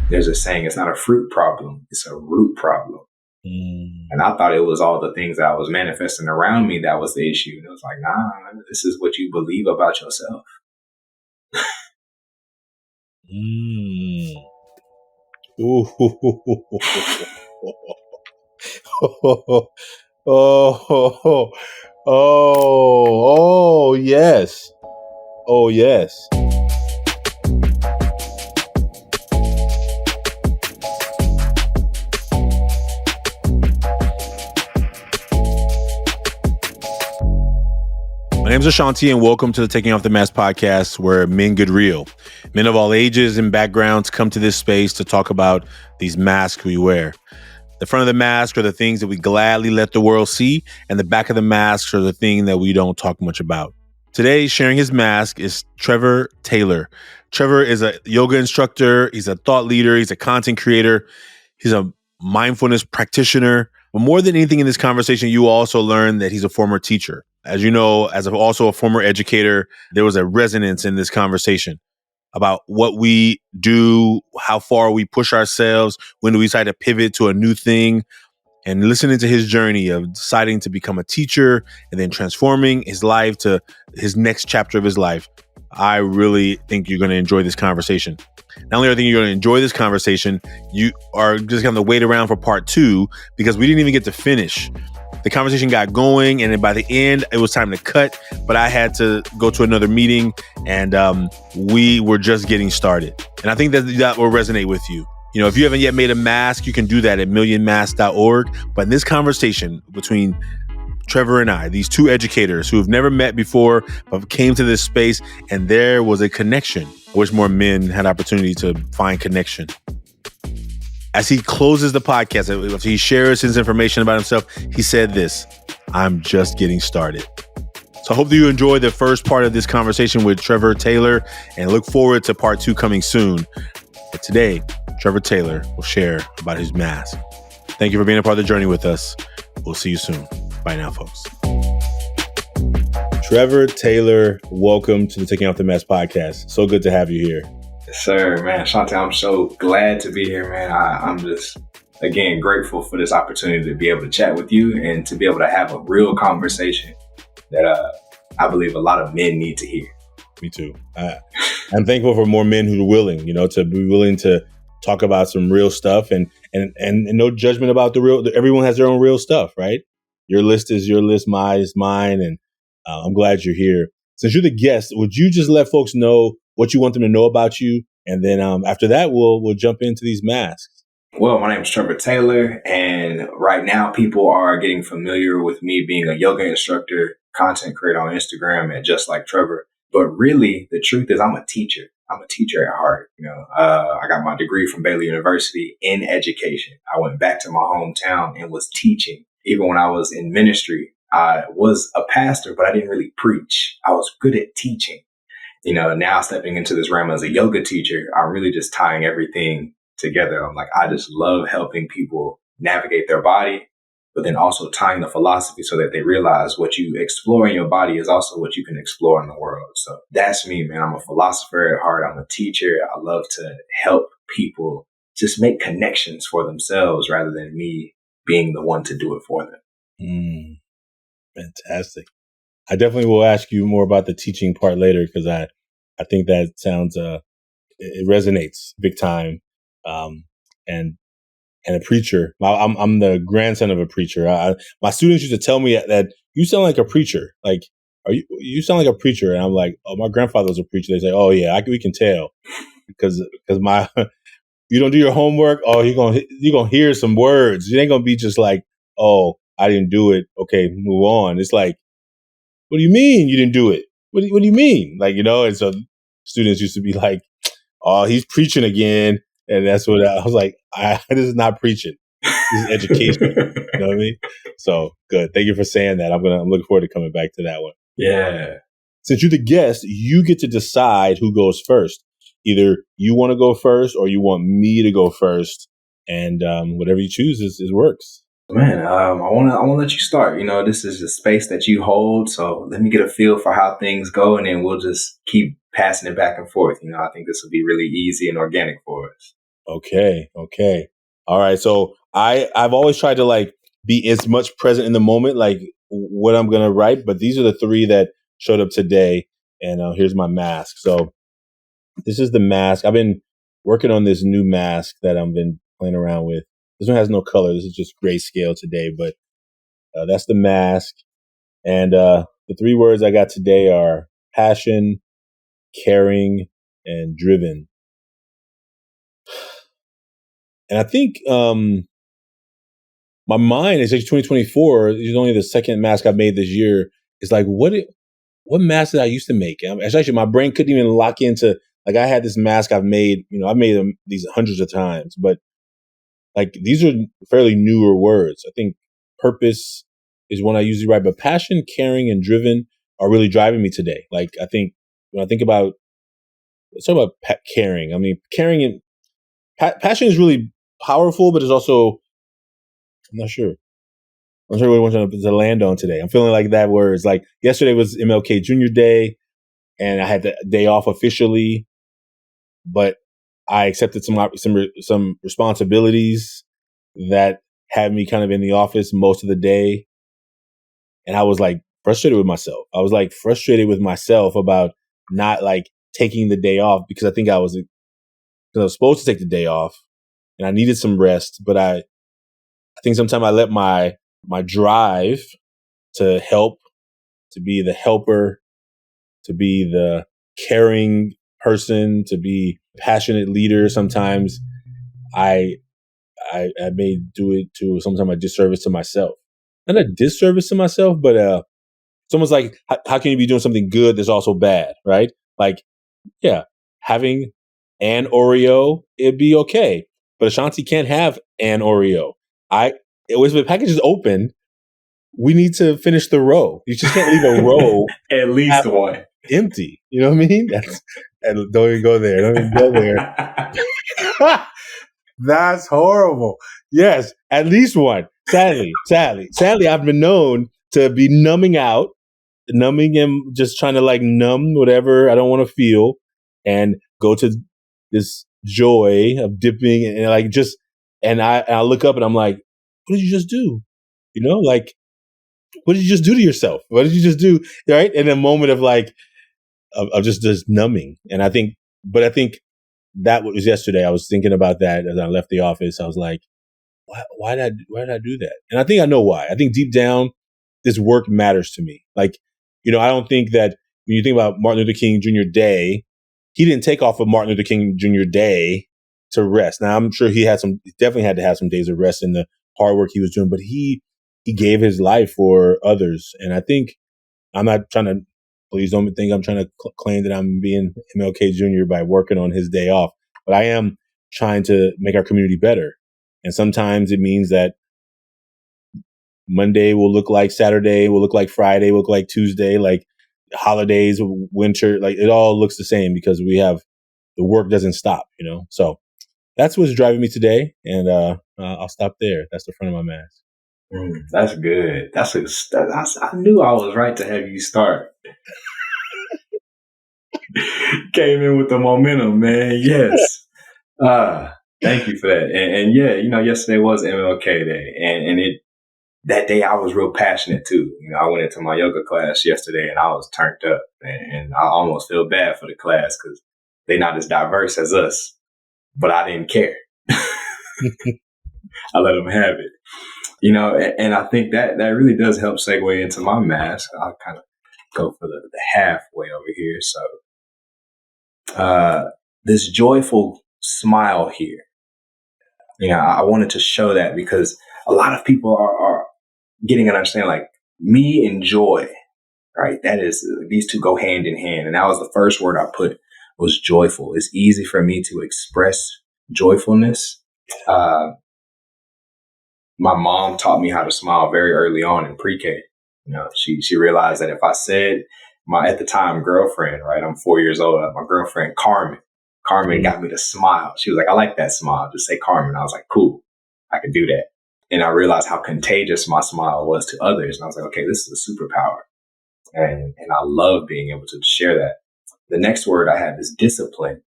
There's a saying, it's not a fruit problem, it's a root problem. And I thought it was all the things that I was manifesting around me that was the issue. And it was like, nah, this is what you believe about yourself. Ooh. Oh, yes. Oh, yes. My name is Ashanti, and welcome to the Taking Off the Mask podcast, where men get real. Men of all ages and backgrounds come to this space to talk about these masks we wear. The front of the mask are the things that we gladly let the world see, and the back of the masks are the thing that we don't talk much about. Today, sharing his mask is Trevor Taylor. Trevor is a yoga instructor. He's a thought leader. He's a content creator. He's a mindfulness practitioner. But more than anything in this conversation, you also learn that he's a former teacher. As you know, also a former educator, there was a resonance in this conversation about what we do, how far we push ourselves, when do we decide to pivot to a new thing, and listening to his journey of deciding to become a teacher and then transforming his life to his next chapter of his life. I really think you're going to enjoy this conversation. Not only are I think you're going to enjoy this conversation, you are just going to wait around for part 2 because we didn't even get to finish. The conversation got going, and then by the end, it was time to cut, but I had to go to another meeting, and we were just getting started. And I think that will resonate with you. You know, if you haven't yet made a mask, you can do that at millionmask.org. But in this conversation between Trevor and I, these two educators who have never met before, but came to this space, and there was a connection. I wish more men had opportunity to find connection. As he closes the podcast, after he shares his information about himself, he said this: "I'm just getting started." So I hope that you enjoy the first part of this conversation with Trevor Taylor and look forward to part 2 coming soon. But today, Trevor Taylor will share about his mask. Thank you for being a part of the journey with us. We'll see you soon. Bye now, folks. Trevor Taylor, welcome to the Taking Off the Mask podcast. So good to have you here. Yes, sir, man. Ashanti, I'm so glad to be here, man. I'm just, again, grateful for this opportunity to be able to chat with you and to be able to have a real conversation that I believe a lot of men need to hear. Me too. I'm thankful for more men who are willing, to be willing to talk about some real stuff and no judgment about the real. Everyone has their own real stuff, right? Your list is your list, mine is mine, and I'm glad you're here. Since you're the guest, would you just let folks know what you want them to know about you, and then after that, we'll jump into these masks. Well, my name is Trevor Taylor, and right now people are getting familiar with me being a yoga instructor, content creator on Instagram, and just like Trevor. But really, the truth is I'm a teacher. I'm a teacher at heart. I got my degree from Baylor University in education. I went back to my hometown and was teaching. Even when I was in ministry, I was a pastor, but I didn't really preach. I was good at teaching. Now stepping into this realm as a yoga teacher, I'm really just tying everything together. I'm like, I just love helping people navigate their body, but then also tying the philosophy so that they realize what you explore in your body is also what you can explore in the world. So that's me, man. I'm a philosopher at heart. I'm a teacher. I love to help people just make connections for themselves rather than me being the one to do it for them. Fantastic. I definitely will ask you more about the teaching part later because I think that sounds, it resonates big time. And a preacher. I'm the grandson of a preacher. My students used to tell me that you sound like a preacher. Like, you sound like a preacher? And I'm like, oh, my grandfather was a preacher. They say, oh yeah, we can tell because you don't do your homework. Oh, you're gonna hear some words. It ain't gonna be just like, oh, I didn't do it. Okay, move on. It's like, what do you mean you didn't do it? What do you mean? Like, and so students used to be like, oh, he's preaching again. And that's what I was like, this is not preaching. This is education. You know what I mean? So good. Thank you for saying that. I'm looking forward to coming back to that one. Yeah. Since you're the guest, you get to decide who goes first. Either you want to go first or you want me to go first. And whatever you choose is works. Man, I want to let you start. This is the space that you hold. So let me get a feel for how things go, and then we'll just keep passing it back and forth. I think this will be really easy and organic for us. Okay. Okay. All right. So I've always tried to like be as much present in the moment, like what I'm gonna write. But these are the three that showed up today, and here's my mask. So this is the mask. I've been working on this new mask that I've been playing around with. This one has no color. This is just grayscale today, but that's the mask. And the three words I got today are passion, caring, and driven. And I think my mind is like 2024 is only the second mask I've made this year. It's like, what mask did I used to make? It's actually, my brain couldn't even lock into, like, I had this mask I've made, I've made them these hundreds of times, but like, these are fairly newer words. I think purpose is one I usually write, but passion, caring, and driven are really driving me today. Like, I think when I think about, let's talk about caring. I mean, caring and passion is really powerful, but it's also, I'm not sure. I'm sure what I want to land on today. I'm feeling like that word is like, yesterday was MLK Jr. Day, and I had the day off officially, but I accepted some responsibilities that had me kind of in the office most of the day, and I was like frustrated with myself. I was like frustrated with myself about not like taking the day off, because I think because I was supposed to take the day off and I needed some rest, but I think sometimes I let my drive to help, to be the helper, to be the caring person, to be passionate leader. Sometimes I may do it to sometimes a disservice to myself. Not a disservice to myself, but it's almost like, how can you be doing something good that's also bad, right? Like, yeah, having an Oreo, it'd be okay, but Ashanti can't have an Oreo. If the package is open, we need to finish the row. You just can't leave a row At least one. empty. You know what I mean? And don't even go there. Don't even go there. That's horrible. Yes, at least one. Sadly, I've been known to be numbing and just trying to like numb whatever I don't want to feel, and go to this joy of dipping and like just, and I look up and I'm like, what did you just do? Like, what did you just do to yourself? What did you just do? Right? In a moment of like, of just numbing. And I think that was yesterday. I was thinking about that as I left the office. I was like, why did I do that? And I think I know why. I think deep down, this work matters to me. Like, I don't think that when you think about Martin Luther King Jr. Day, he didn't take off of Martin Luther King Jr. Day to rest. Now, I'm sure he definitely had to have some days of rest in the hard work he was doing, but he gave his life for others. And I think, I'm not trying to, please don't think I'm trying to claim that I'm being MLK Jr. by working on his day off, but I am trying to make our community better. And sometimes it means that Monday will look like Saturday, will look like Friday, will look like Tuesday, like holidays, winter, like it all looks the same because the work doesn't stop, So that's what's driving me today. And I'll stop there. That's the front of my mask. That's good. I knew I was right to have you start. Came in with the momentum, man. Yes. Thank you for that. And yeah, yesterday was MLK Day, and that day I was real passionate too. I went into my yoga class yesterday and I was turned up, and I almost feel bad for the class because they're not as diverse as us, but I didn't care. I let them have it. And I think that really does help segue into my mask. I'll kind of go for the halfway over here. So, this joyful smile here, I wanted to show that because a lot of people are getting an understanding, like me and joy, right? That is, these two go hand in hand. And that was the first word I put, was joyful. It's easy for me to express joyfulness. My mom taught me how to smile very early on in pre-K. She realized that if I said my, at the time, girlfriend, right? I'm 4 years old. My girlfriend, Carmen got me to smile. She was like, I like that smile. Just say Carmen. I was like, cool, I can do that. And I realized how contagious my smile was to others. And I was like, okay, this is a superpower. And I love being able to share that. The next word I have is disciplined.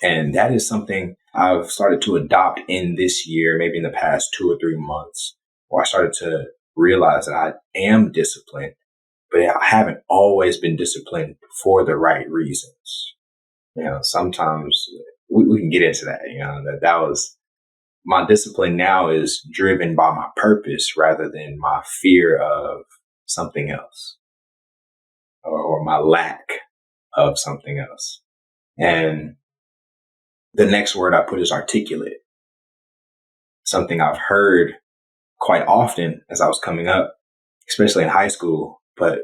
And that is something I've started to adopt in this year, maybe in the past 2 or 3 months, where I started to realize that I am disciplined, but I haven't always been disciplined for the right reasons. Sometimes we can get into that, that was my discipline now is driven by my purpose rather than my fear of something else or my lack of something else. And the next word I put is articulate, something I've heard quite often as I was coming up, especially in high school, but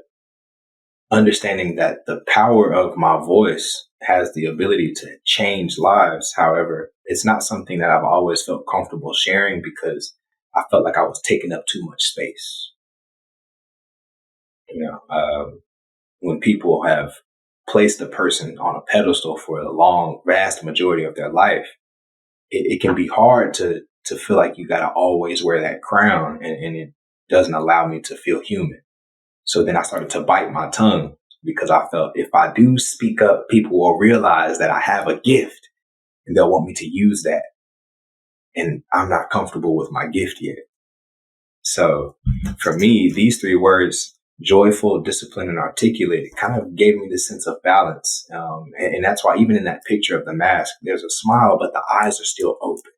understanding that the power of my voice has the ability to change lives. However, it's not something that I've always felt comfortable sharing because I felt like I was taking up too much space. When people have placed a person on a pedestal for a long, vast majority of their life, it can be hard to feel like you got to always wear that crown, and it doesn't allow me to feel human. So then I started to bite my tongue because I felt if I do speak up, people will realize that I have a gift and they'll want me to use that. And I'm not comfortable with my gift yet. So for me, these three words, joyful, disciplined, and articulate, it kind of gave me this sense of balance. And that's why even in that picture of the mask, there's a smile, but the eyes are still open.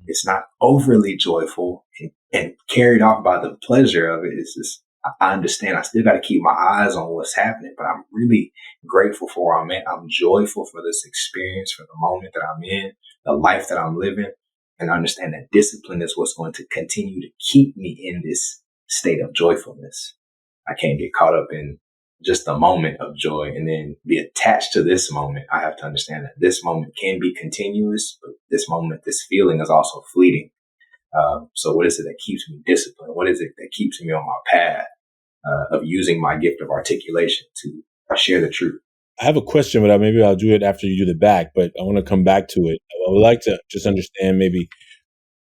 It's not overly joyful and carried off by the pleasure of it. It's just, I understand I still got to keep my eyes on what's happening, but I'm really grateful for where I'm at. I'm joyful for this experience, for the moment that I'm in, the life that I'm living, and I understand that discipline is what's going to continue to keep me in this state of joyfulness. I can't get caught up in just the moment of joy and then be attached to this moment. I have to understand that this moment can be continuous, but this moment, this feeling is also fleeting. So what is it that keeps me disciplined? What is it that keeps me on my path of using my gift of articulation to share the truth? I have a question, but maybe I'll do it after you do the back, but I want to come back to it. I would like to just understand maybe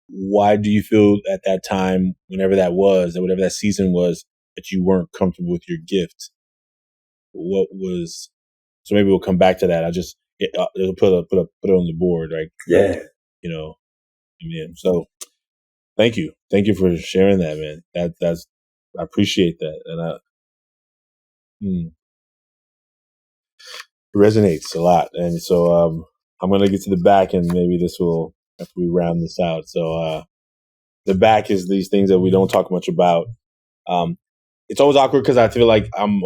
why do you feel at that time, whenever that was, or whatever that season was, that you weren't comfortable with your gift? What was, so maybe we'll come back to that. It'll put it on the board, right? Yeah. Yeah. So thank you. Thank you for sharing that, man. I appreciate that. And it resonates a lot. And so, I'm going to get to the back and maybe this will, after we round this out. So, the back is these things that we don't talk much about. It's always awkward because I feel like I'm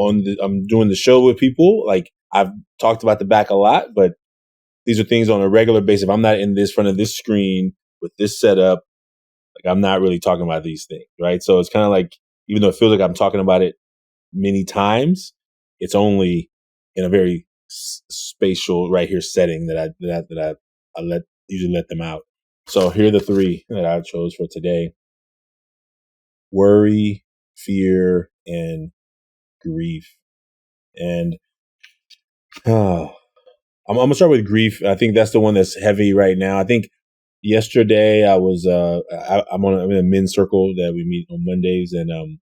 doing the show with people. Like I've talked about the back a lot, but these are things on a regular basis. If I'm not in this front of this screen with this setup, like I'm not really talking about these things, right? So it's kind of like, even though it feels like I'm talking about it many times, it's only in a very spatial right here setting that I usually let them out. So here are the three that I chose for today: worry, fear, and grief. And I'm gonna start with grief. I think that's the one that's heavy right now. I think yesterday I was I'm in a men's circle that we meet on Mondays, and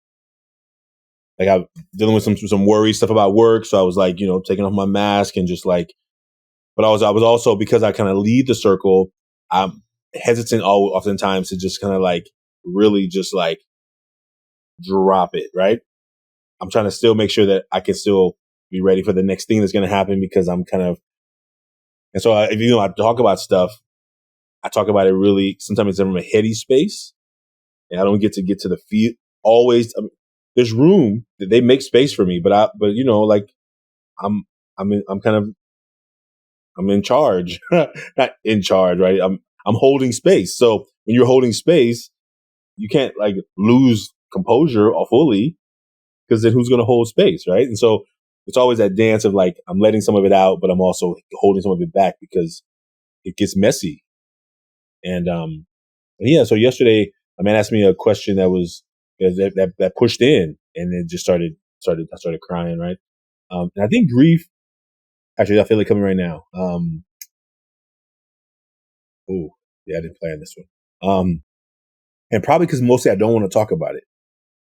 like I'm dealing with some worry stuff about work. So I was like, taking off my mask and just like, but I was also, because I kind of lead the circle, I'm hesitant oftentimes to just kind of like really just like drop it, right? I'm trying to still make sure that I can still be ready for the next thing that's going to happen, because I'm kind of, and so I talk about stuff, I talk about it really, sometimes it's from a heady space, and I don't get to the feel always. There's room that they make space for me, but like I'm in charge, not in charge, right? I'm holding space. So when you're holding space, you can't like lose composure or fully, because then who's going to hold space, right? And so it's always that dance of like, I'm letting some of it out, but I'm also holding some of it back because it gets messy. And yeah, so yesterday a man asked me a question that pushed in, and it just I started crying, right? And I think grief, actually I feel it coming right now. Oh yeah, I didn't plan this one. And probably because mostly I don't want to talk about it.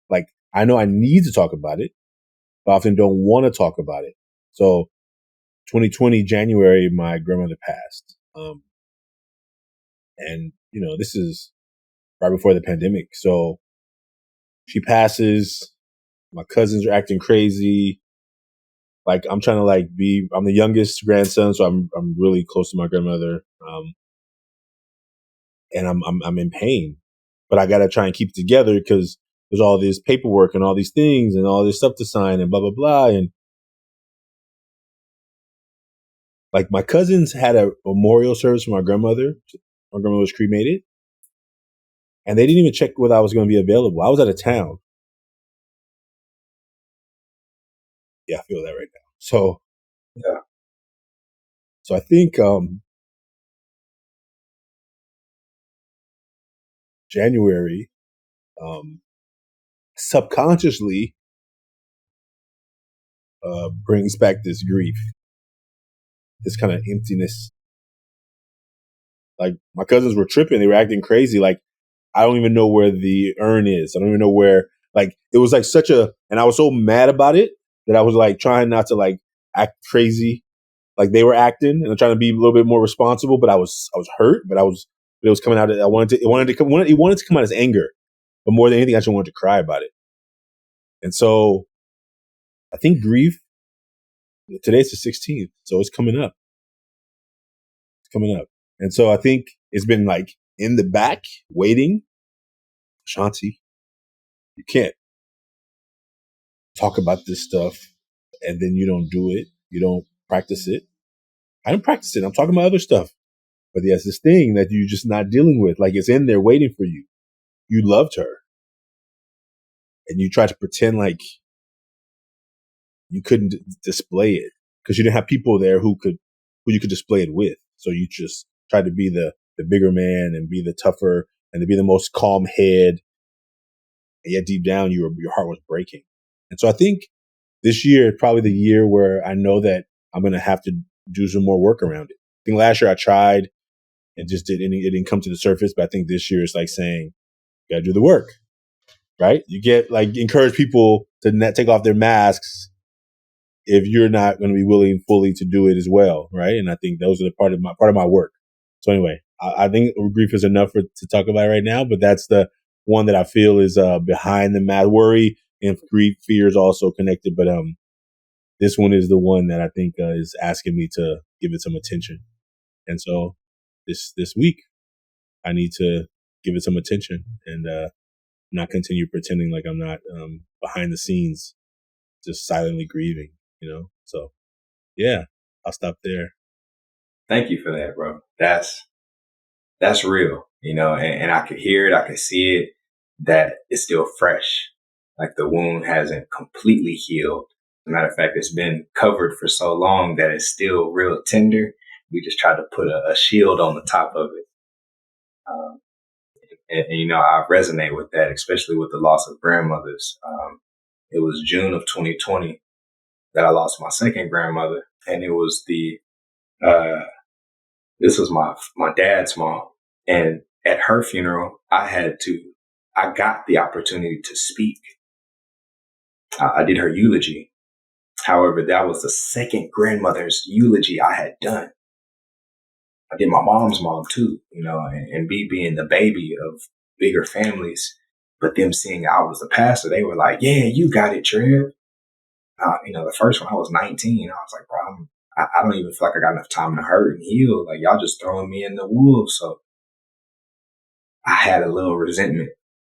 Like I know I need to talk about it, but I often don't want to talk about it. So 2020 January, my grandmother passed. And this is right before the pandemic. So she passes. My cousins are acting crazy. Like I'm trying to I'm the youngest grandson, so I'm really close to my grandmother. And I'm in pain, but I got to try and keep it together because there's all this paperwork and all these things and all this stuff to sign and blah, blah, blah. And like my cousins had a memorial service for my grandmother. My grandmother was cremated and they didn't even check whether I was going to be available. I was out of town. Yeah, I feel that right now. So, Yeah. So I think, January, subconsciously, brings back this grief, this kind of emptiness. Like my cousins were tripping. They were acting crazy. Like I don't even know where the urn is. I don't even know where, like, it was like and I was so mad about it that I was like trying not to like act crazy like they were acting and I'm trying to be a little bit more responsible, but I was hurt, but it was coming out. It wanted to come out as anger, but more than anything, I just wanted to cry about it. And so I think grief, today's the 16th. So it's coming up. It's coming up. And so I think it's been like in the back waiting. Ashanti, you can't talk about this stuff and then you don't do it. You don't practice it. I don't practice it. I'm talking about other stuff. But there's this thing that you're just not dealing with. Like it's in there waiting for you. You loved her. And you tried to pretend like you couldn't display it because you didn't have people there who you could display it with. So you just tried to be the bigger man and be the tougher and to be the most calm head. And yet deep down, your heart was breaking. And so I think this year is probably the year where I know that I'm going to have to do some more work around it. I think last year I tried and it didn't come to the surface. But I think this year is like saying, you got to do the work, right? You get like encourage people to not take off their masks if you're not going to be willing fully to do it as well, right? And I think those are part of my work. So anyway, I think grief is enough to talk about right now, but that's the one that I feel is behind the math. Worry and grief, fear is also connected, but this one is the one that I think is asking me to give it some attention. And so this week, I need to give it some attention and not continue pretending like I'm not behind the scenes, just silently grieving, So yeah, I'll stop there. Thank you for that, bro. That's real, and I could hear it. I could see it, that it's still fresh. Like the wound hasn't completely healed. As a matter of fact, it's been covered for so long that it's still real tender. We just tried to put a shield on the top of it. And I resonate with that, especially with the loss of grandmothers. It was June of 2020 that I lost my second grandmother. And it was this was my dad's mom. And at her funeral, I got the opportunity to speak. I did her eulogy. However, that was the second grandmother's eulogy I had done. I did my mom's mom too, and being the baby of bigger families, but them seeing I was the pastor, they were like, yeah, you got it, Trev. The first one, I was 19. I was like, bro, I don't even feel like I got enough time to hurt and heal. Like, y'all just throwing me in the wolves. So I had a little resentment,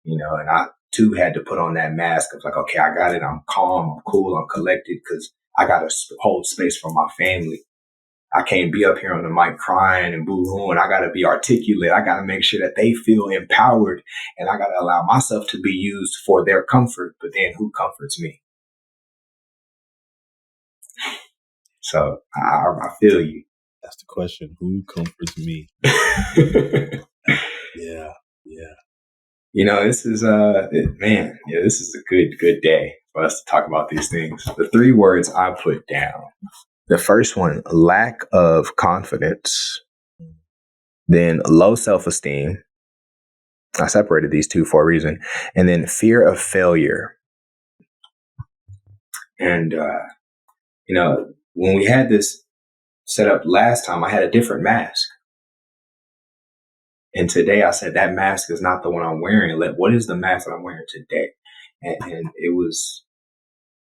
and I too had to put on that mask of like, okay, I got it. I'm calm. I'm cool. I'm collected because I got to hold space for my family. I can't be up here on the mic crying and boo-hooing. I got to be articulate. I got to make sure that they feel empowered, and I got to allow myself to be used for their comfort. But then who comforts me? So I feel you. That's the question. Who comforts me? Yeah. This is this is a good day for us to talk about these things. The 3 words I put down. The first one, lack of confidence. Then low self-esteem. I separated these 2 for a reason. And then fear of failure. And when we had this set up last time, I had a different mask. And today I said, that mask is not the one I'm wearing. What is the mask that I'm wearing today? And it was,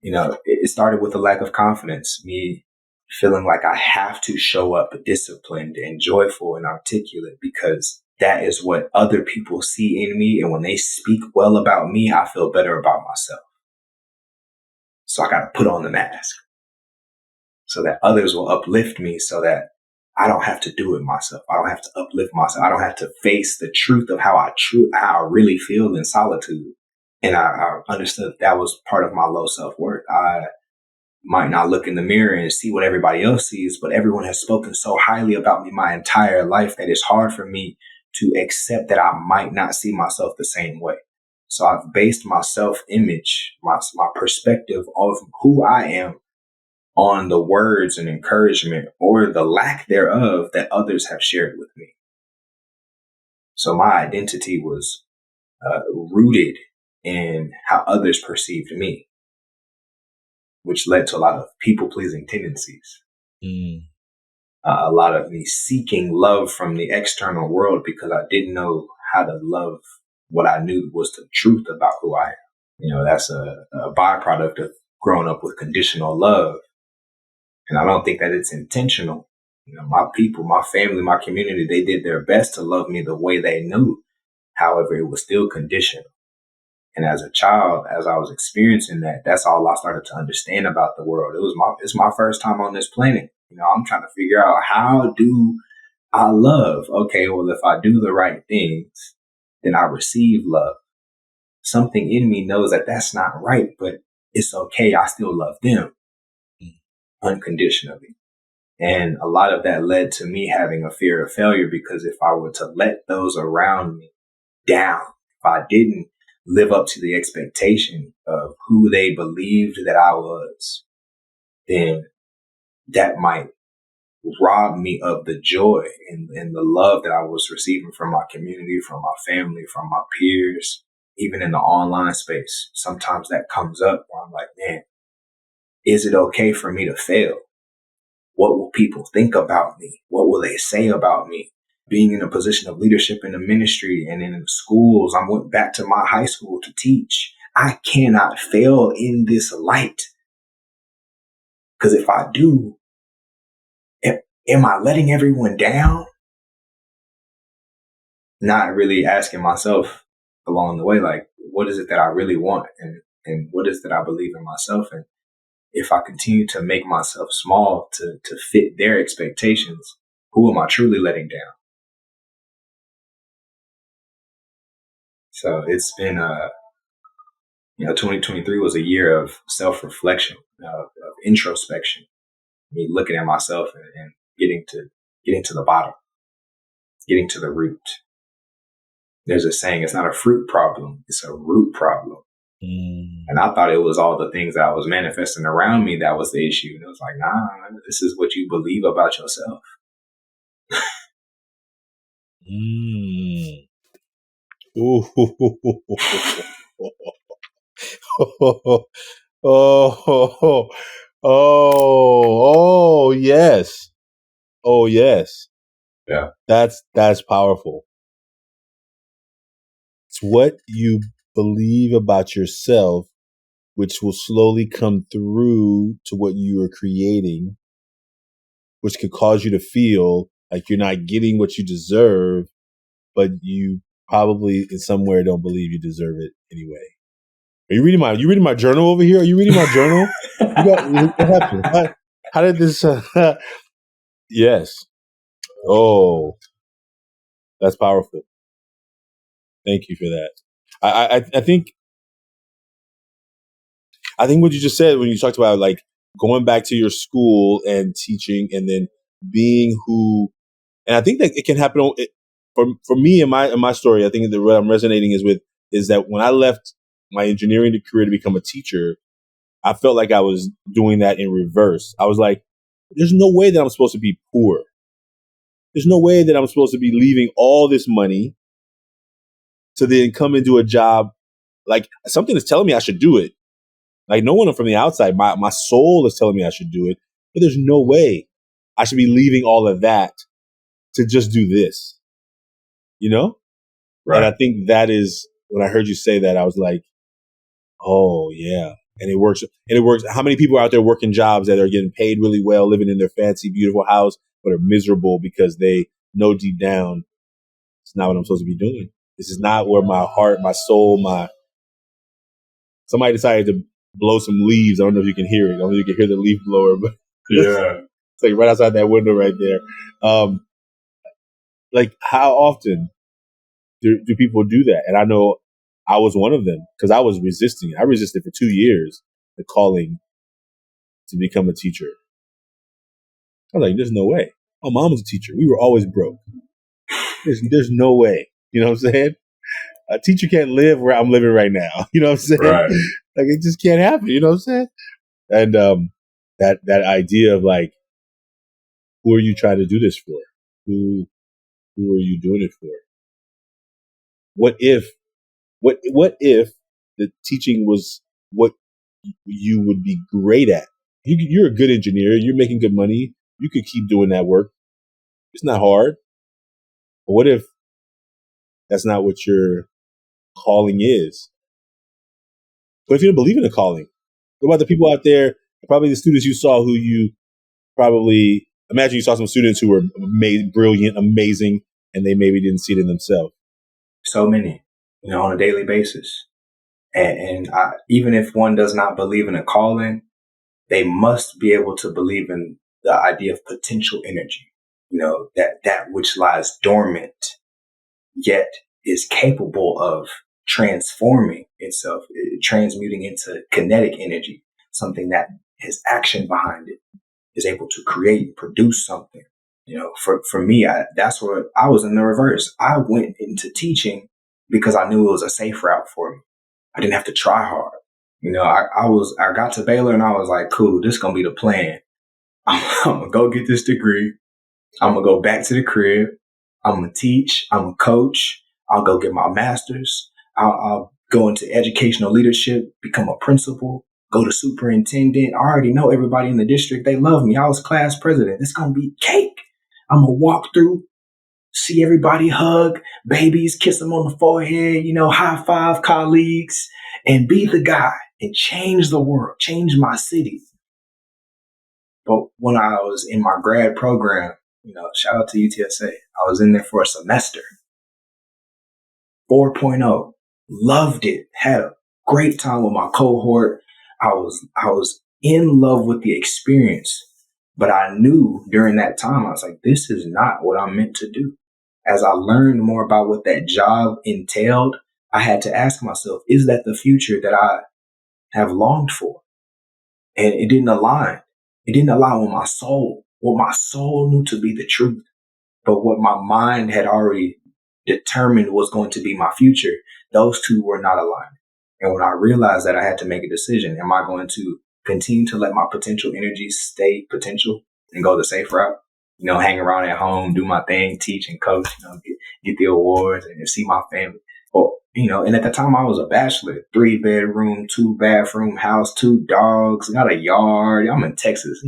it started with a lack of confidence, me feeling like I have to show up disciplined and joyful and articulate because that is what other people see in me. And when they speak well about me, I feel better about myself. So I got to put on the mask so that others will uplift me, so that I don't have to do it myself. I don't have to uplift myself. I don't have to face the truth of how I really feel in solitude. And I understood that was part of my low self-worth. I might not look in the mirror and see what everybody else sees, but everyone has spoken so highly about me my entire life that it's hard for me to accept that I might not see myself the same way. So I've based my self-image, my perspective of who I am on the words and encouragement or the lack thereof that others have shared with me. So my identity was rooted in how others perceived me, which led to a lot of people-pleasing tendencies. A lot of me seeking love from the external world because I didn't know how to love what I knew was the truth about who I am. That's a byproduct of growing up with conditional love. And I don't think that it's intentional. My people, my family, my community, they did their best to love me the way they knew. However, it was still conditional. And as a child, as I was experiencing that, that's all I started to understand about the world. It's my first time on this planet. I'm trying to figure out, how do I love? Okay, well, if I do the right things, then I receive love. Something in me knows that that's not right, but it's okay. I still love them unconditionally. And a lot of that led to me having a fear of failure, because if I were to let those around me down, if I didn't live up to the expectation of who they believed that I was, then that might rob me of the joy and the love that I was receiving from my community, from my family, from my peers, even in the online space. Sometimes that comes up where I'm like, man, is it okay for me to fail? What will people think about me? What will they say about me? Being in a position of leadership in the ministry and in the schools, I went back to my high school to teach. I cannot fail in this light. Because if I do, am I letting everyone down? Not really asking myself along the way, like, what is it that I really want? And what is it that I believe in myself? And if I continue to make myself small to fit their expectations, who am I truly letting down? So it's been 2023 was a year of self-reflection, of introspection, me looking at myself and getting to the bottom, getting to the root. There's a saying, it's not a fruit problem, it's a root problem. And I thought it was all the things that I was manifesting around me that was the issue. And it was like, nah, this is what you believe about yourself. Yes. Oh, yes. Yeah. That's powerful. It's what you believe about yourself, which will slowly come through to what you are creating, which could cause you to feel like you're not getting what you deserve, but you probably in somewhere don't believe you deserve it anyway. Are you reading my journal over here? Are you reading my journal? What happened? How did this? Yes. Oh, that's powerful. Thank you for that. I think what you just said when you talked about like going back to your school and teaching and then being who, and I think that it can happen for me in my story. I think that what I'm resonating is that when I left my engineering career to become a teacher, I felt like I was doing that in reverse. I was like, there's no way that I'm supposed to be poor. There's no way that I'm supposed to be leaving all this money to then come into a job. Like something is telling me I should do it. Like no one from the outside, my soul is telling me I should do it, but there's no way. I should be leaving all of that to just do this, you know? And I Right. think that is, when I heard you say that, I was like, oh yeah. And it works. And it works. How many people are out there working jobs that are getting paid really well, living in their fancy, beautiful house, but are miserable because they know deep down it's not what I'm supposed to be doing. This is not where my heart, my soul, somebody decided to blow some leaves. I don't know if you can hear it. I don't know if you can hear the leaf blower, but Yeah. it's like right outside that window right there. Like how often do people do that? And I know I was one of them because I was resisting it. I resisted for 2 years the calling to become a teacher. I was like, there's no way. My mom was a teacher. We were always broke. There's no way. You know what I'm saying? A teacher can't live where I'm living right now. You know what I'm saying? Right. Like it just can't happen. You know what I'm saying? And that idea of like, who are you trying to do this for? Who are you doing it for? What if the teaching was what you would be great at? You're a good engineer. You're making good money. You could keep doing that work. It's not hard. But what if that's not what your calling is? What if you don't believe in a calling? What about the people out there, probably the students you saw who you probably, imagine you saw some students who were brilliant, amazing, and they maybe didn't see it in themselves. So many, on a daily basis. And even if one does not believe in a calling, they must be able to believe in the idea of potential energy, that which lies dormant, yet is capable of transforming itself, transmuting into kinetic energy, something that has action behind it, is able to create and produce something. For me, that's what I was in the reverse. I went into teaching because I knew it was a safe route for me. I didn't have to try hard. I got to Baylor and I was like, cool, this is going to be the plan. I'm going to go get this degree. I'm going to go back to the crib. I'm going to teach. I'm going to coach. I'll go get my master's. I'll go into educational leadership, become a principal, go to superintendent. I already know everybody in the district. They love me. I was class president. It's going to be cake. I'm going to walk through, see everybody hug babies, kiss them on the forehead, high five colleagues, and be the guy and change the world, change my city. But when I was in my grad program, shout out to UTSA, I was in there for a semester. 4.0, loved it, had a great time with my cohort. I was in love with the experience, but I knew during that time, I was like, this is not what I'm meant to do. As I learned more about what that job entailed, I had to ask myself, is that the future that I have longed for? And it didn't align. It didn't align with my soul, what my soul knew to be the truth, but what my mind had already determined was going to be my future. Those two were not aligned. And when I realized that, I had to make a decision. Am I going to continue to let my potential energy stay potential and go the safe route? Hang around at home, do my thing, teach and coach, get the awards and see my family. Or, and at the time I was a bachelor, 3-bedroom, 2-bathroom house, 2 dogs, got a yard. I'm in Texas.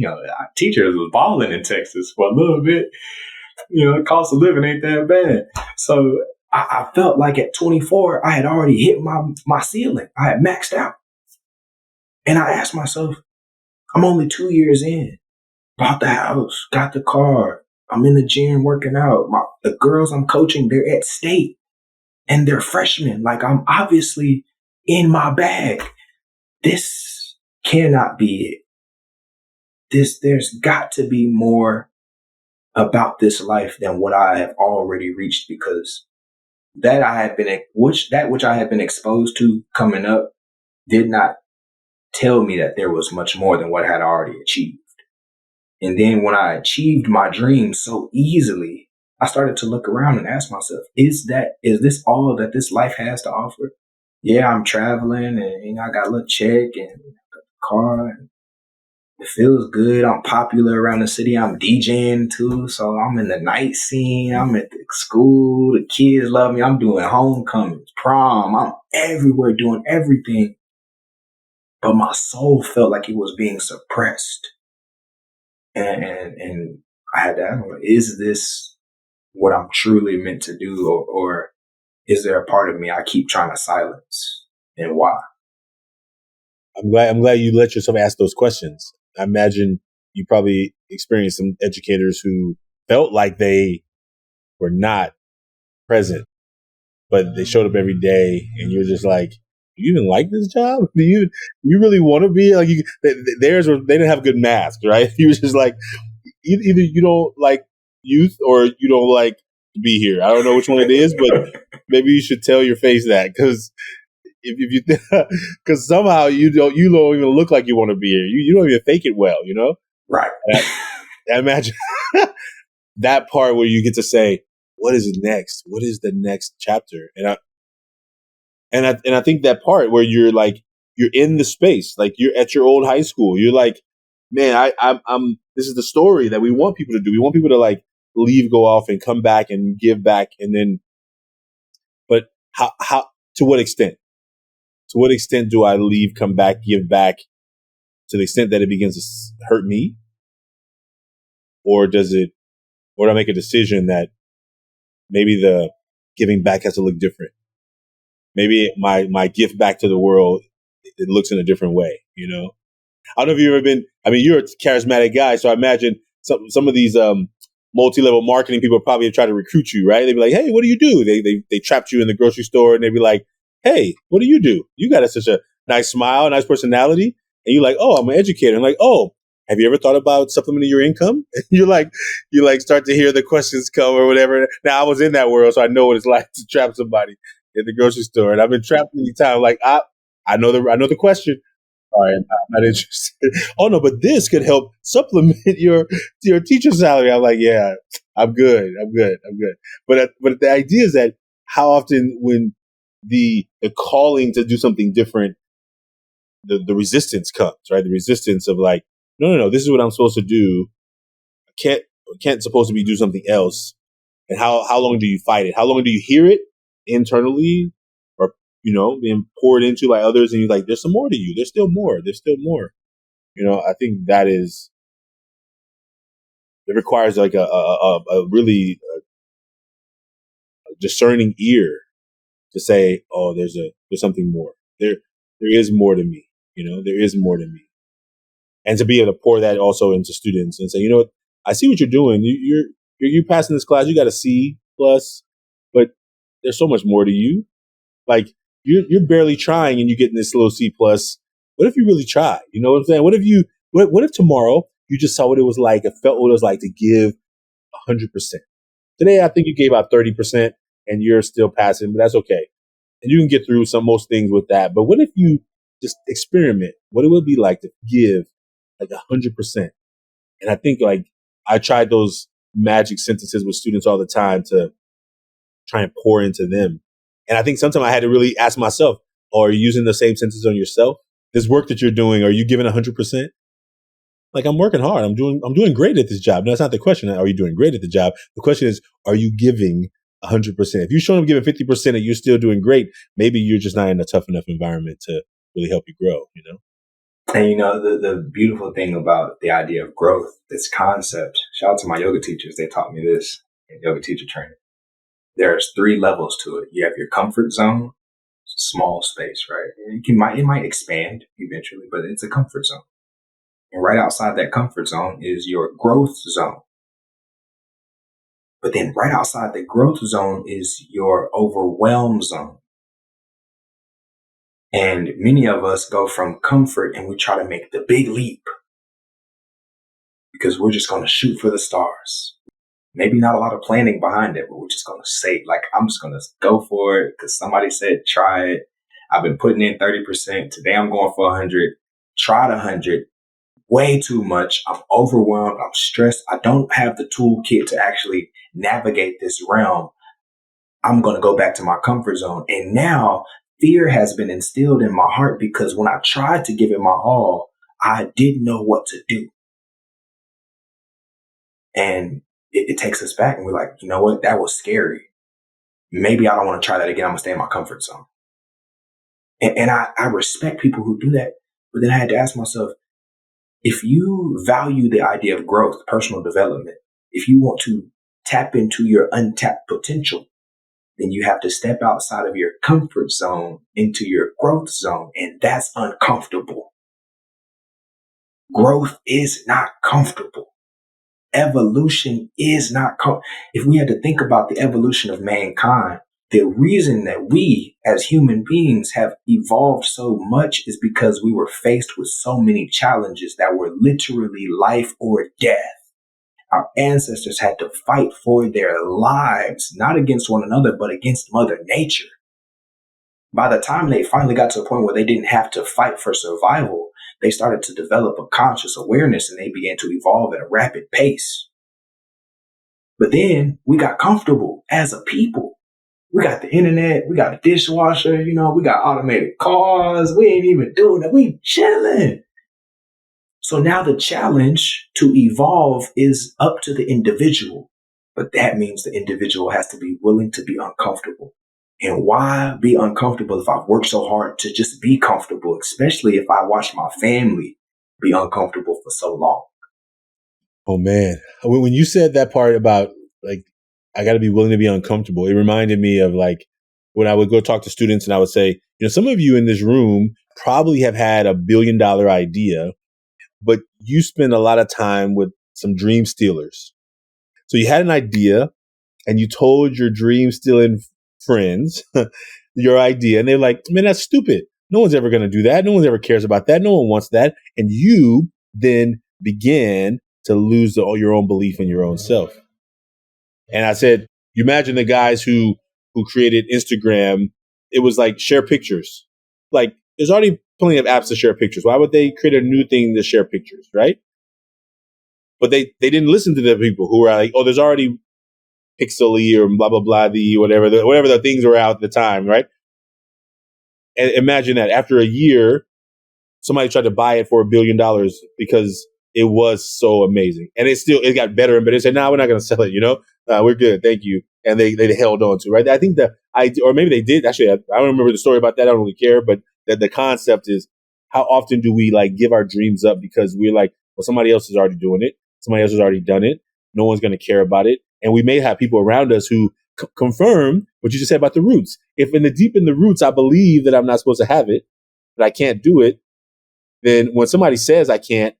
Teachers was balling in Texas for a little bit. The cost of living ain't that bad. So I felt like at 24, I had already hit my ceiling. I had maxed out. And I asked myself, I'm only 2 years in. Bought the house, got the car. I'm in the gym working out. The girls I'm coaching, they're at state and they're freshmen. Like I'm obviously in my bag. This cannot be it. There's got to be more about this life than what I have already reached, because that which I had been exposed to coming up did not tell me that there was much more than what I had already achieved. And then when I achieved my dreams so easily, I started to look around and ask myself, is this all that this life has to offer? Yeah, I'm traveling and I got a little check and got the car. And it feels good. I'm popular around the city. I'm DJing too. So I'm in the night scene. I'm at the school. The kids love me. I'm doing homecomings, prom. I'm everywhere doing everything. But my soul felt like it was being suppressed. And I had to ask, is this what I'm truly meant to do? Or is there a part of me I keep trying to silence, and why? I'm glad you let yourself ask those questions. I imagine you probably experienced some educators who felt like they were not present, but they showed up every day, and you're just like, do you even like this job? Do you really want to be like you? Theirs were, they didn't have good masks, right? You was just like, either you don't like youth or you don't like to be here. I don't know which one it is, but maybe you should tell your face that, because if you because somehow you don't even look like you want to be here. You don't even fake it well, you know. Right. I imagine that part where you get to say, what is next? What is the next chapter? And I think that part where you're like, you're in the space, like you're at your old high school. You're like, man, I'm this is the story that we want people to do. We want people to like leave, go off, and come back and give back, and then, but how to what extent? To what extent do I leave, come back, give back, to the extent that it begins to hurt me, or do I make a decision that maybe the giving back has to look different? Maybe my gift back to the world, it looks in a different way, you know? I don't know if you've ever been, I mean, you're a charismatic guy, so I imagine some of these multi-level marketing people probably try to recruit you, right? They'd be like, hey, what do you do? They trapped you in the grocery store, and they'd be like, hey, what do you do? You got such a nice smile, nice personality. And you're like, oh, I'm an educator. I'm like, oh, have you ever thought about supplementing your income? You start to hear the questions come or whatever. Now, I was in that world, so I know what it's like to trap somebody in the grocery store. And I've been trapped many times. Like, I know the question. All right, I'm not interested. Oh no, but this could help supplement your teacher salary. I'm like, yeah, I'm good. But the idea is that how often when the calling to do something different, the resistance comes, right? The resistance of like, no, this is what I'm supposed to do. I can't supposed to be do something else. And how long do you fight it? How long do you hear it internally, or being poured into by others, and you're like, there's some more to you. There's still more. I think it requires like a really discerning ear to say, oh, there's something more. There is more to me. There is more to me. And to be able to pour that also into students and say, you know what, I see what you're doing. You're passing this class. You got a C plus, but there's so much more to you. Like you're barely trying and you're getting this little C plus. What if you really try? You know what I'm saying? What if tomorrow you just saw what it was like, it felt what it was like to give 100%. Today, I think you gave out 30% and you're still passing, but that's okay. And you can get through most things with that. But what if you just experiment what it would be like to give like 100%? And I think like I tried those magic sentences with students all the time to try and pour into them. And I think sometimes I had to really ask myself, oh, are you using the same sentences on yourself? This work that you're doing, are you giving 100%? Like, I'm working hard. I'm doing great at this job. No, that's not the question. Are you doing great at the job? The question is, are you giving 100%? If you're showing up giving 50% and you're still doing great, maybe you're just not in a tough enough environment to really help you grow, And the beautiful thing about the idea of growth, this concept, shout out to my yoga teachers. They taught me this in yoga teacher training. There's 3 levels to it. You have your comfort zone, small space, right? It might expand eventually, but it's a comfort zone. And right outside that comfort zone is your growth zone. But then right outside the growth zone is your overwhelm zone. And many of us go from comfort and we try to make the big leap because we're just going to shoot for the stars. Maybe not a lot of planning behind it, but we're just going to say, like, I'm just going to go for it because somebody said, try it. I've been putting in 30%. Today I'm going for 100. Tried 100. Way too much. I'm overwhelmed. I'm stressed. I don't have the toolkit to actually navigate this realm. I'm going to go back to my comfort zone. And now fear has been instilled in my heart because when I tried to give it my all, I didn't know what to do. And it takes us back and we're like, you know what? That was scary. Maybe I don't want to try that again. I'm going to stay in my comfort zone. And I respect people who do that. But then I had to ask myself, if you value the idea of growth, personal development, if you want to tap into your untapped potential, then you have to step outside of your comfort zone into your growth zone. And that's uncomfortable. Growth is not comfortable. Evolution is not if we had to think about the evolution of mankind, the reason that we as human beings have evolved so much is because we were faced with so many challenges that were literally life or death. Our ancestors had to fight for their lives, not against one another, but against Mother Nature. By the time they finally got to a point where they didn't have to fight for survival, they started to develop a conscious awareness and they began to evolve at a rapid pace. But then we got comfortable as a people. We got the internet, we got a dishwasher, we got automated cars. We ain't even doing it. We chilling. So now the challenge to evolve is up to the individual. But that means the individual has to be willing to be uncomfortable. And why be uncomfortable if I've worked so hard to just be comfortable, especially if I watched my family be uncomfortable for so long? Oh, man. When you said that part about, like, I got to be willing to be uncomfortable, it reminded me of, like, when I would go talk to students and I would say, some of you in this room probably have had $1 billion idea, but you spend a lot of time with some dream stealers. So you had an idea and you told your dream stealing friends your idea, and they're like, man, that's stupid. No one's ever going to do that. No one ever cares about that. No one wants that. And you then began to lose your own belief in your own self. And I said, you imagine the guys who created Instagram. It was like share pictures. Like, there's already plenty of apps to share pictures. Why would they create a new thing to share pictures, right? But they didn't listen to the people who were like, oh, there's already Pixely or blah, blah, blah, whatever the things were out at the time, right? And imagine that after a year, somebody tried to buy it for $1 billion because it was so amazing. And it got better and better. They said, no, we're not going to sell it, we're good, thank you. And they held on to it, right? I think or maybe they did. Actually, I don't remember the story about that. I don't really care. But the concept is, how often do we like give our dreams up because we're like, well, somebody else is already doing it. Somebody else has already done it. No one's going to care about it. And we may have people around us who confirm what you just said about the roots. If deep in the roots, I believe that I'm not supposed to have it, that I can't do it, then when somebody says I can't,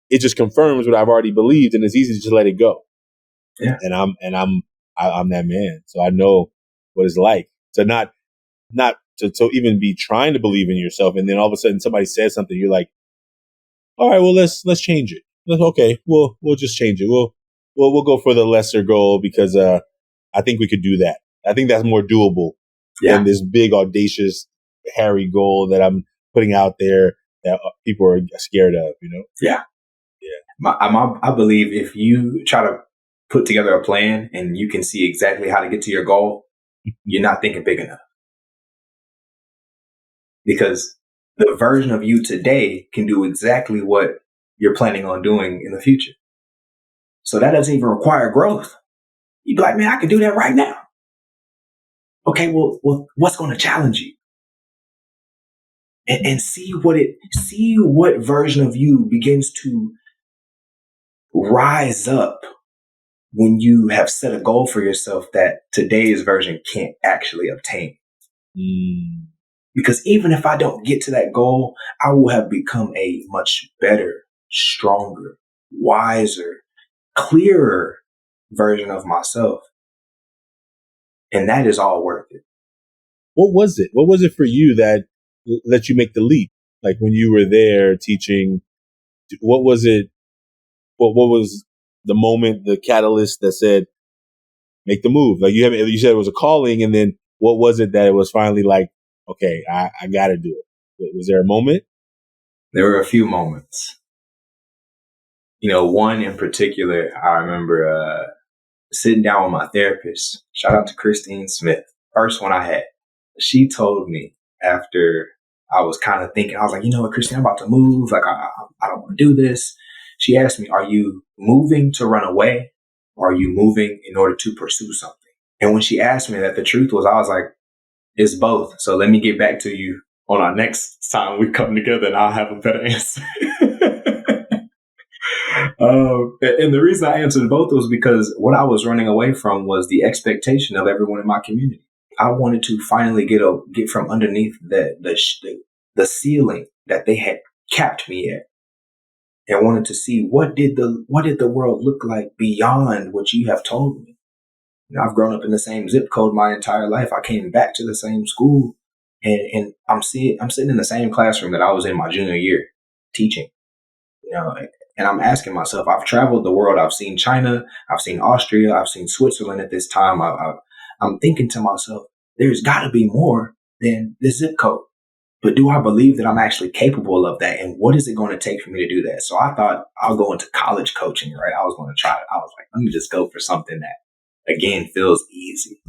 it just confirms what I've already believed, and it's easy to just let it go. Yeah. And I'm that man. So I know what it's like to not to even be trying to believe in yourself. And then all of a sudden somebody says something, you're like, all right, well, let's change it. Okay, we'll just change it. We'll go for the lesser goal because I think we could do that. I think that's more doable than this big, audacious, hairy goal that I'm putting out there that people are scared of, Yeah. I believe if you try to put together a plan and you can see exactly how to get to your goal, you're not thinking big enough. Because the version of you today can do exactly what you're planning on doing in the future. So that doesn't even require growth. You'd be like, man, I can do that right now. Okay, well, what's going to challenge you? And see what version of you begins to rise up when you have set a goal for yourself that today's version can't actually obtain. Because even if I don't get to that goal, I will have become a much better, stronger, wiser, clearer version of myself. And that is all worth it. What was it? What was it for you that let you make the leap? Like when you were there teaching, what was it? What was the moment, the catalyst that said, make the move? Like you said it was a calling, and then what was it that it was finally like, okay, I got to do it? Was there a moment? There were a few moments. One in particular, I remember sitting down with my therapist. Shout out to Christine Smith. First one I had. She told me after I was kind of thinking, I was like, you know what, Christine, I'm about to move. Like, I don't want to do this. She asked me, are you moving to run away? Or are you moving in order to pursue something? And when she asked me that, the truth was, I was like, it's both. So let me get back to you on our next time we come together and I'll have a better answer. And the reason I answered both was because what I was running away from was the expectation of everyone in my community. I wanted to finally get from underneath the ceiling that they had capped me at, and wanted to see what did the world look like beyond what you have told me. You know, I've grown up in the same zip code my entire life. I came back to the same school, and I'm sitting in the same classroom that I was in my junior year teaching. You know, and I'm asking myself, I've traveled the world. I've seen China. I've seen Austria. I've seen Switzerland at this time. I'm thinking to myself, there's got to be more than this zip code. But do I believe that I'm actually capable of that? And what is it going to take for me to do that? So I thought I'll go into college coaching, right? I was going to try it. I was like, let me just go for something that, again, feels easy.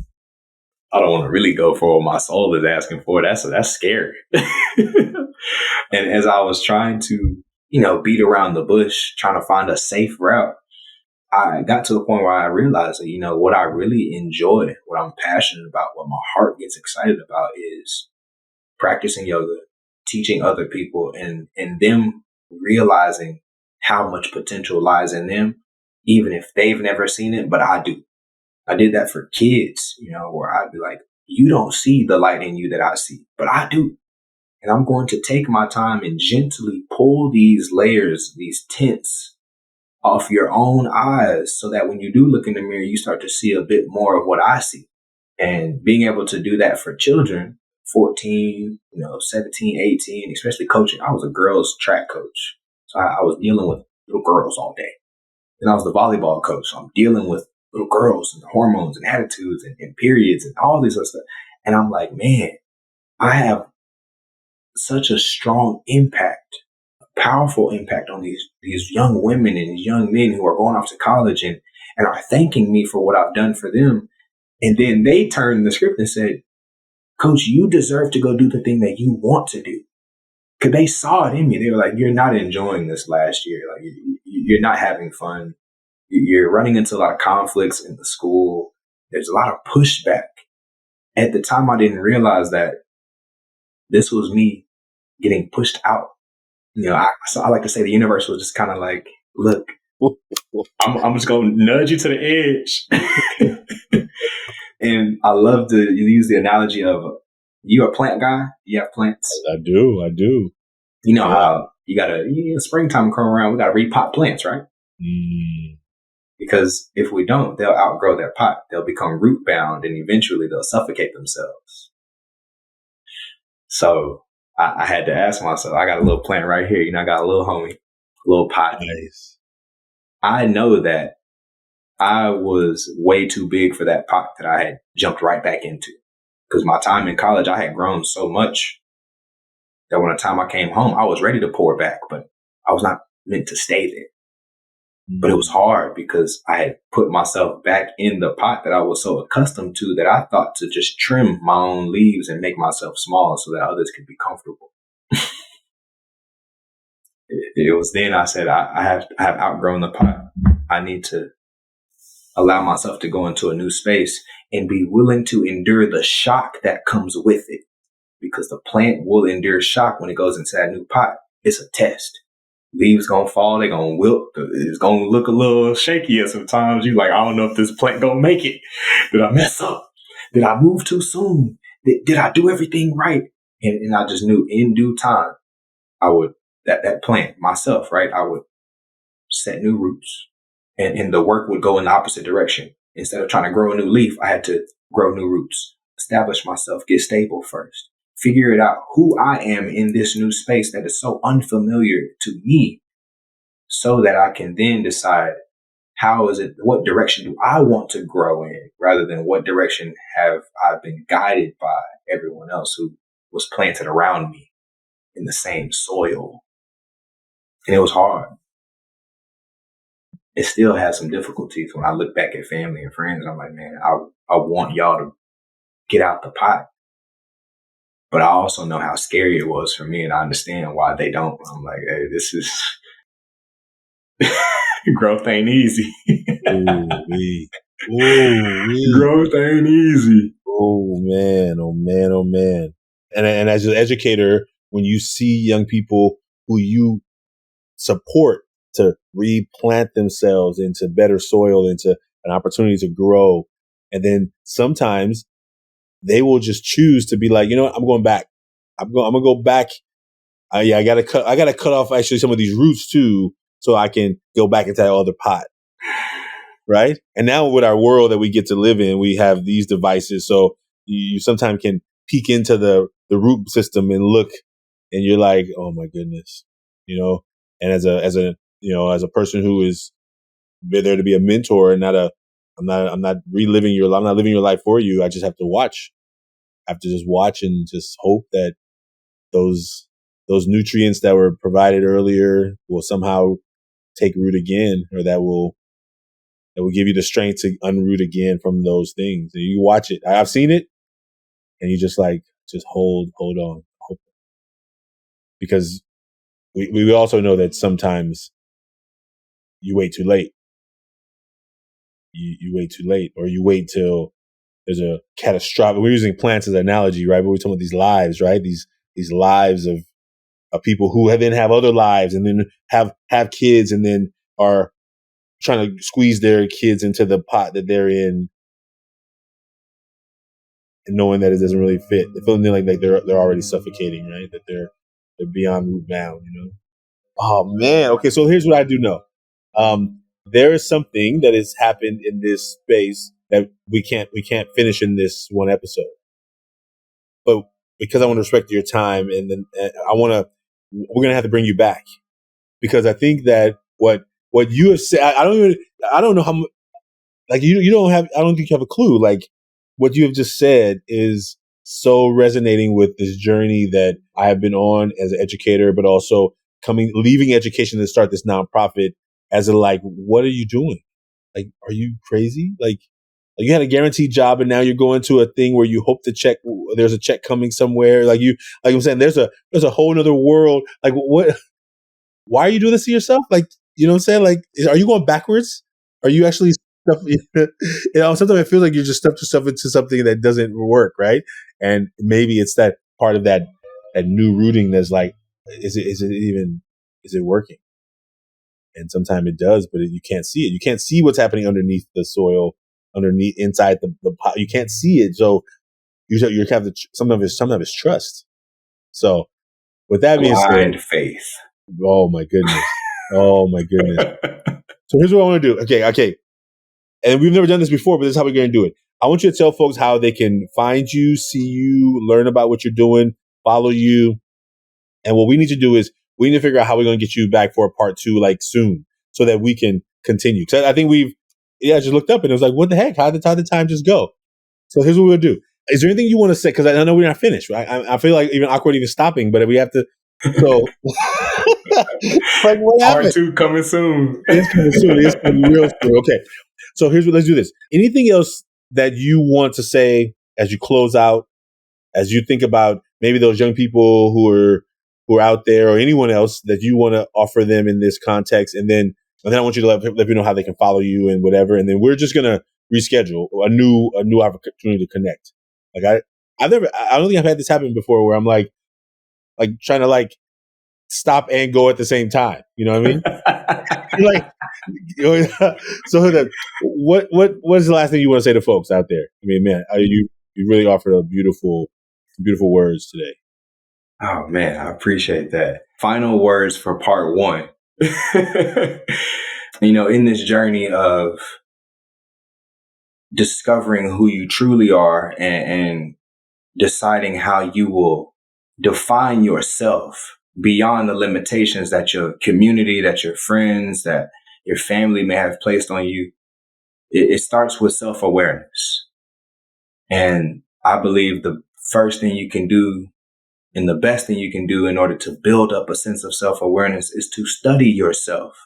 I don't want to really go for what my soul is asking for. That's scary. And as I was trying to, beat around the bush, trying to find a safe route, I got to a point where I realized that, what I really enjoy, what I'm passionate about, what my heart gets excited about is practicing yoga, teaching other people, and them realizing how much potential lies in them, even if they've never seen it, but I do. I did that for kids, where I'd be like, you don't see the light in you that I see, but I do. And I'm going to take my time and gently pull these layers, these tints off your own eyes so that when you do look in the mirror, you start to see a bit more of what I see. And being able to do that for children, 14, 17, 18, especially coaching. I was a girls track coach. So I was dealing with little girls all day. And I was the volleyball coach. So I'm dealing with little girls and hormones and attitudes and periods and all this other stuff. And I'm like, man, I have such a strong impact, a powerful impact on these young women and these young men who are going off to college and are thanking me for what I've done for them. And then they turned the script and said, Coach, you deserve to go do the thing that you want to do. Because they saw it in me. They were like, you're not enjoying this last year. Like, you're not having fun. You're running into a lot of conflicts in the school. There's a lot of pushback. At the time, I didn't realize that this was me getting pushed out. So I like to say the universe was just kind of like, look, I'm just going to nudge you to the edge. And I love to use the analogy of, you a plant guy? You have plants? I do. You know how you gotta, springtime come around, we gotta repot plants, right? Mm. Because if we don't, they'll outgrow their pot. They'll become root bound and eventually they'll suffocate themselves. So I had to ask myself, I got a little plant right here. I got a little homie, a little pot. Nice. I know that I was way too big for that pot that I had jumped right back into. Because my time in college, I had grown so much that when the time I came home, I was ready to pour back, but I was not meant to stay there. But it was hard because I had put myself back in the pot that I was so accustomed to that I thought to just trim my own leaves and make myself small so that others could be comfortable. It was then I said, I have outgrown the pot. I need to allow myself to go into a new space and be willing to endure the shock that comes with it. Because the plant will endure shock when it goes into that new pot. It's a test. Leaves gonna fall, they gonna wilt. It's gonna look a little shaky at sometimes. You like, I don't know if this plant gonna make it. Did I mess up? Did I move too soon? Did I do everything right? And I just knew in due time, I would, that plant myself, right? I would set new roots and the work would go in the opposite direction. Instead of trying to grow a new leaf, I had to grow new roots, establish myself, get stable first, figure it out who I am in this new space that is so unfamiliar to me so that I can then decide what direction do I want to grow in rather than what direction have I been guided by everyone else who was planted around me in the same soil. And it was hard. It still has some difficulties when I look back at family and friends. I'm like, man, I want y'all to get out the pot. But I also know how scary it was for me, and I understand why they don't. I'm like, hey, this is growth ain't easy. Growth ain't easy. Oh man. And as an educator, when you see young people who you support to replant themselves into better soil, into an opportunity to grow. And then sometimes they will just choose to be like, you know what, I'm going back. I'm going to go back. Yeah, I gotta cut off actually some of these roots too, so I can go back into that other pot. Right. And now with our world that we get to live in, we have these devices. So you sometimes can peek into the root system and look, and you're like, oh my goodness, and as a person who is there to be a mentor and I'm not living your life for you. I just have to watch. I have to just watch and just hope that those nutrients that were provided earlier will somehow take root again, or that will give you the strength to unroot again from those things. And you watch it. I've seen it, and you just hold on, because we also know that sometimes you wait too late. You wait too late, or you wait till there's a catastrophic. We're using plants as an analogy, right? But we're talking about these lives, right? These lives of people who then have other lives, and then have kids, and then are trying to squeeze their kids into the pot that they're in, and knowing that it doesn't really fit. They're feeling like they're already suffocating, right? That they're beyond root bound, Oh man. Okay, so here's what I do know. There is something that has happened in this space that we can't finish in this one episode. But because I want to respect your time, and then we're gonna have to bring you back, because I think that what you have said, I don't know how much, like you don't have, I don't think you have a clue. Like what you have just said is so resonating with this journey that I have been on as an educator, but also leaving education to start this nonprofit as what are you doing? Like, are you crazy? Like you had a guaranteed job, and now you're going to a thing where you hope there's a check coming somewhere. Like I'm saying, there's a whole other world. Like what? Why are you doing this to yourself? Like, you know what I'm saying? Like, are you going backwards? Are you actually sometimes it feels like you just stuffed yourself into something that doesn't work, right? And maybe it's that part of that new rooting that's like, is it working? And sometimes it does, but you can't see it. You can't see what's happening underneath the soil, inside the pot. You can't see it. So you have some of it's trust. So with that being said, blind faith. Oh my goodness. Oh my goodness. So here's what I want to do. Okay. And we've never done this before, but this is how we're going to do it. I want you to tell folks how they can find you, see you, learn about what you're doing, follow you. And what we need to do is we need to figure out how we're going to get you back for a part 2, like soon, so that we can continue. Because I think I just looked up and it was like, what the heck? How did the time just go? So here's what we'll do. Is there anything you want to say? Because I know we're not finished, right? I feel like even awkward even stopping, but we have to. So, like, what happened? Part 2 coming soon. It's coming soon. It's coming real soon. Okay. So let's do this. Anything else that you want to say as you close out, as you think about maybe those young people who are out there, or anyone else that you want to offer them in this context? And then I want you to let me know how they can follow you and whatever. And then we're just going to reschedule a new opportunity to connect. Like I don't think I've had this happen before, where I'm like trying to stop and go at the same time. You know what I mean? So what is the last thing you want to say to folks out there? I mean, man, you really offered a beautiful words today. Oh man, I appreciate that. Final words for part 1. In this journey of discovering who you truly are, and deciding how you will define yourself beyond the limitations that your community, that your friends, that your family may have placed on you, it starts with self-awareness. And I believe the first thing you can do, and the best thing you can do in order to build up a sense of self-awareness, is to study yourself.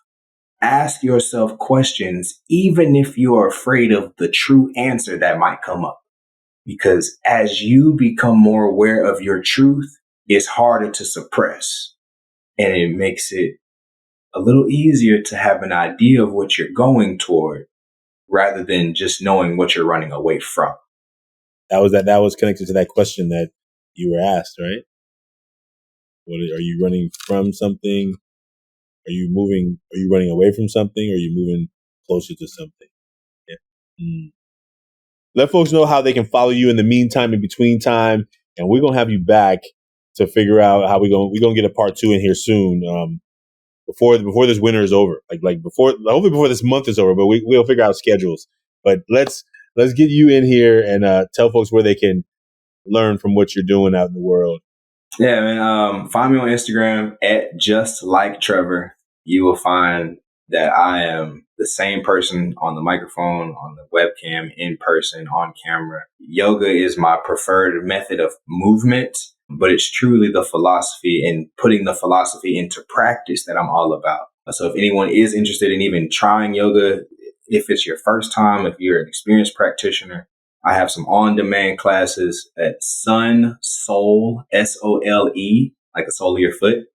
Ask yourself questions, even if you're afraid of the true answer that might come up. Because as you become more aware of your truth, it's harder to suppress. And it makes it a little easier to have an idea of what you're going toward, rather than just knowing what you're running away from. That was connected to that question that you were asked, right? What are you running from something? Are you running away from something, or are you moving closer to something? Yeah. Let folks know how they can follow you in the meantime, in between time, and we're gonna have you back to figure out how we're gonna get a part 2 in here soon. Before this winter is over, hopefully before this month is over, but we'll figure out schedules. But let's get you in here and tell folks where they can learn from what you're doing out in the world. Yeah, man. Find me on Instagram at just like Trevor. You will find that I am the same person on the microphone, on the webcam, in person, on camera. Yoga is my preferred method of movement, but it's truly the philosophy and putting the philosophy into practice that I'm all about. So if anyone is interested in even trying yoga, if it's your first time, if you're an experienced practitioner, I have some on-demand classes at Sun Soul, SOLE, like the sole of your foot,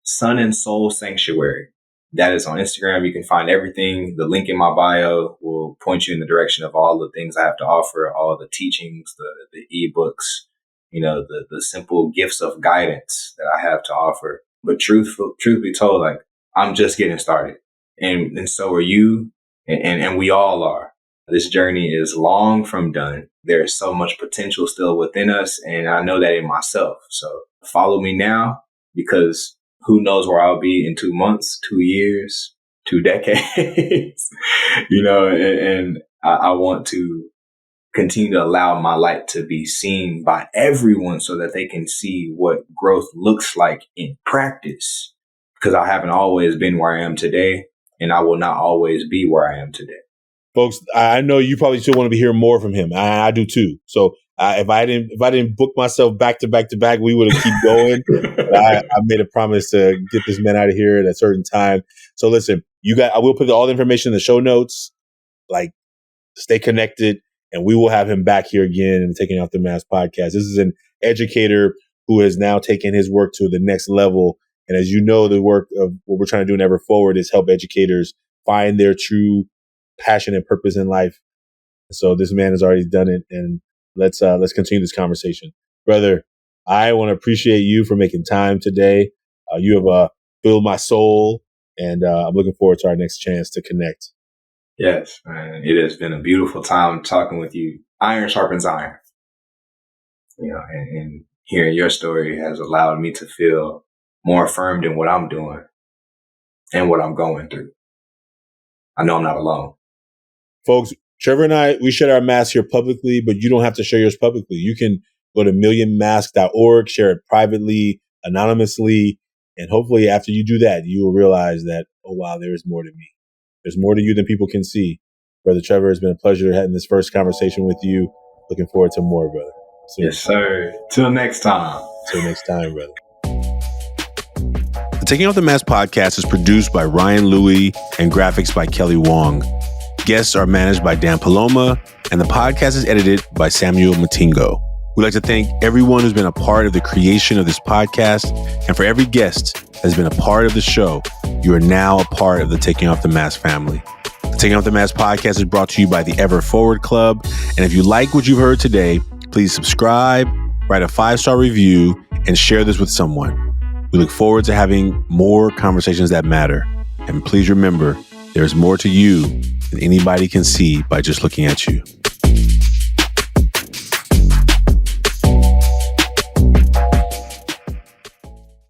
Sun and Soul Sanctuary. That is on Instagram. You can find everything. The link in my bio will point you in the direction of all the things I have to offer, all the teachings, the ebooks, the simple gifts of guidance that I have to offer. But truth be told, like, I'm just getting started. And so are you, and we all are. This journey is long from done. There is so much potential still within us, and I know that in myself. So follow me now, because who knows where I'll be in 2 months, 2 years, 2 decades, and I want to continue to allow my light to be seen by everyone so that they can see what growth looks like in practice, because I haven't always been where I am today, and I will not always be where I am today. Folks, I know you probably still want to hear more from him. I do too. So if I didn't book myself back to back to back, we would have keep going. But I made a promise to get this man out of here at a certain time. So listen, I will put all the information in the show notes. Like, stay connected, and we will have him back here again in the Taking Off the Mask podcast. This is an educator who has now taken his work to the next level. And as you know, the work of what we're trying to do in Ever Forward is help educators find their true passion and purpose in life. So this man has already done it, and let's continue this conversation. Brother, I want to appreciate you for making time today. You have filled my soul, and I'm looking forward to our next chance to connect. Yes, man. It has been a beautiful time talking with you. Iron sharpens iron. And hearing your story has allowed me to feel more affirmed in what I'm doing and what I'm going through. I know I'm not alone. Folks, Trevor and I, we share our masks here publicly, but you don't have to share yours publicly. You can go to millionmask.org, share it privately, anonymously, and hopefully after you do that, you will realize that, oh, wow, there is more to me. There's more to you than people can see. Brother Trevor, it's been a pleasure having this first conversation with you. Looking forward to more, brother. Soon. Yes, sir. Till next time. Till next time, brother. The Taking Off the Mask podcast is produced by Ryan Louie and graphics by Kelly Wong. Guests are managed by Dan Paloma, and the podcast is edited by Samuel Matingo. We'd like to thank everyone who's been a part of the creation of this podcast, and for every guest that has been a part of the show, you are now a part of the Taking Off the Mask family. The Taking Off the Mask podcast is brought to you by the Ever Forward Club, and if you like what you've heard today, please subscribe, write a 5-star review, and share this with someone. We look forward to having more conversations that matter, and please remember, there's more to you than anybody can see by just looking at you.